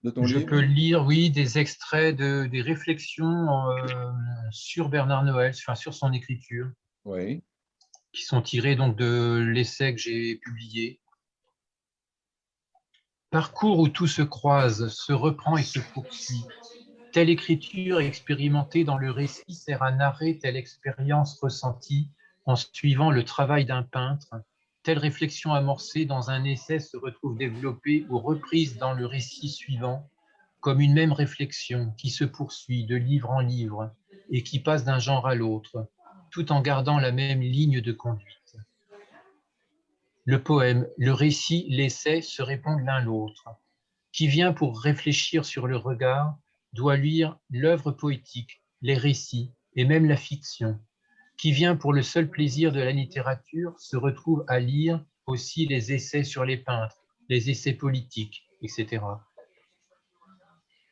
de ton Je livre? peux lire, oui, des extraits des réflexions sur Bernard Noël, enfin, sur son écriture, Oui. qui sont tirées donc de l'essai que j'ai publié. Parcours où tout se croise, se reprend et se poursuit. Telle écriture expérimentée dans le récit sert à narrer telle expérience ressentie en suivant le travail d'un peintre. Telle réflexion amorcée dans un essai se retrouve développée ou reprise dans le récit suivant, comme une même réflexion qui se poursuit de livre en livre et qui passe d'un genre à l'autre, tout en gardant la même ligne de conduite. Le poème, le récit, l'essai se répondent l'un l'autre. Qui vient pour réfléchir sur le regard doit lire l'œuvre poétique, les récits et même la fiction. Qui vient pour le seul plaisir de la littérature se retrouve à lire aussi les essais sur les peintres, les essais politiques, etc.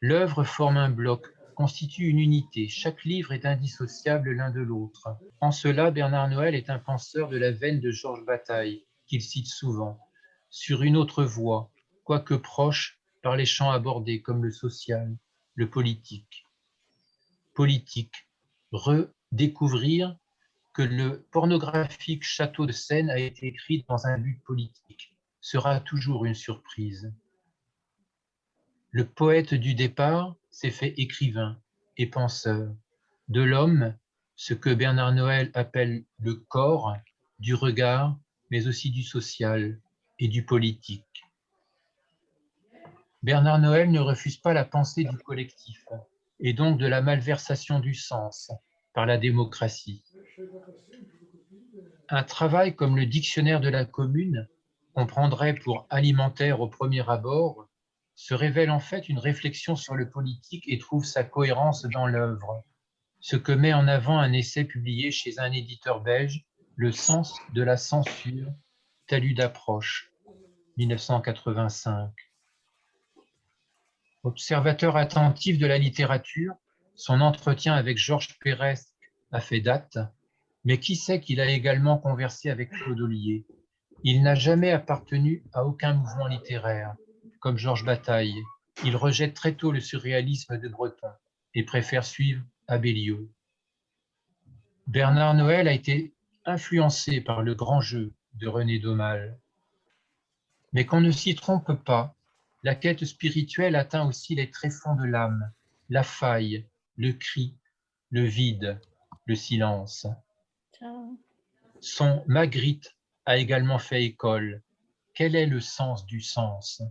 L'œuvre forme un bloc, constitue une unité. Chaque livre est indissociable l'un de l'autre. En cela, Bernard Noël est un penseur de la veine de Georges Bataille, qu'il cite souvent, sur une autre voie, quoique proche, par les champs abordés comme le social, le politique. Politique, redécouvrir que le pornographique Château de Seine a été écrit dans un but politique sera toujours une surprise. Le poète du départ s'est fait écrivain et penseur. De l'homme, ce que Bernard Noël appelle le corps, du regard, mais aussi du social et du politique. Bernard Noël ne refuse pas la pensée du collectif et donc de la malversation du sens par la démocratie. Un travail comme le dictionnaire de la commune, qu'on prendrait pour alimentaire au premier abord, se révèle en fait une réflexion sur le politique et trouve sa cohérence dans l'œuvre, ce que met en avant un essai publié chez un éditeur belge, Le sens de la censure, talus d'approche, 1985. Observateur attentif de la littérature, son entretien avec Georges Perec a fait date, mais qui sait qu'il a également conversé avec Claude Ollier. Il n'a jamais appartenu à aucun mouvement littéraire, comme Georges Bataille. Il rejette très tôt le surréalisme de Breton et préfère suivre Abellio. Bernard Noël a été influencé par le grand jeu de René Daumal. Mais qu'on ne s'y trompe pas, la quête spirituelle atteint aussi les tréfonds de l'âme, la faille, le cri, le vide, le silence. Son Magritte a également fait école. Quel est le sens du sens?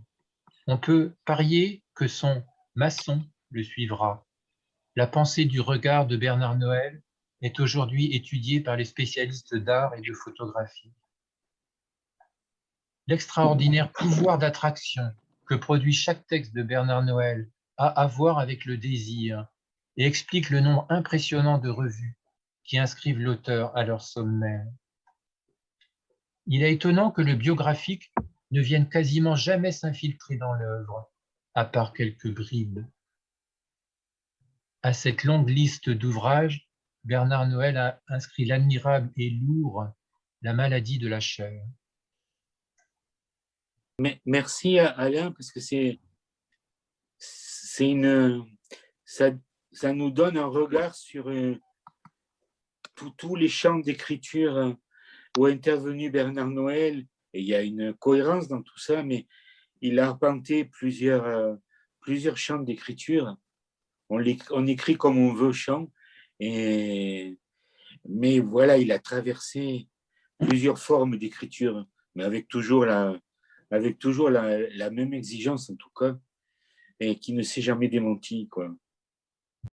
On peut parier que son Maçon le suivra. La pensée du regard de Bernard Noël est aujourd'hui étudiée par les spécialistes d'art et de photographie. L'extraordinaire pouvoir d'attraction que produit chaque texte de Bernard Noël a à voir avec le désir et explique le nombre impressionnant de revues qui inscrivent l'auteur à leur sommaire. Il est étonnant que le biographique ne vienne quasiment jamais s'infiltrer dans l'œuvre, à part quelques bribes. À cette longue liste d'ouvrages, Bernard Noël a inscrit l'admirable et lourd La maladie de la chair. Mais merci Alain, parce que ça nous donne un regard sur tous les champs d'écriture où est intervenu Bernard Noël. Et il y a une cohérence dans tout ça, mais il a arpenté plusieurs champs d'écriture. On écrit comme on veut chant, mais voilà, il a traversé plusieurs formes d'écriture, mais avec toujours la même exigence en tout cas, et qui ne s'est jamais démenti, quoi.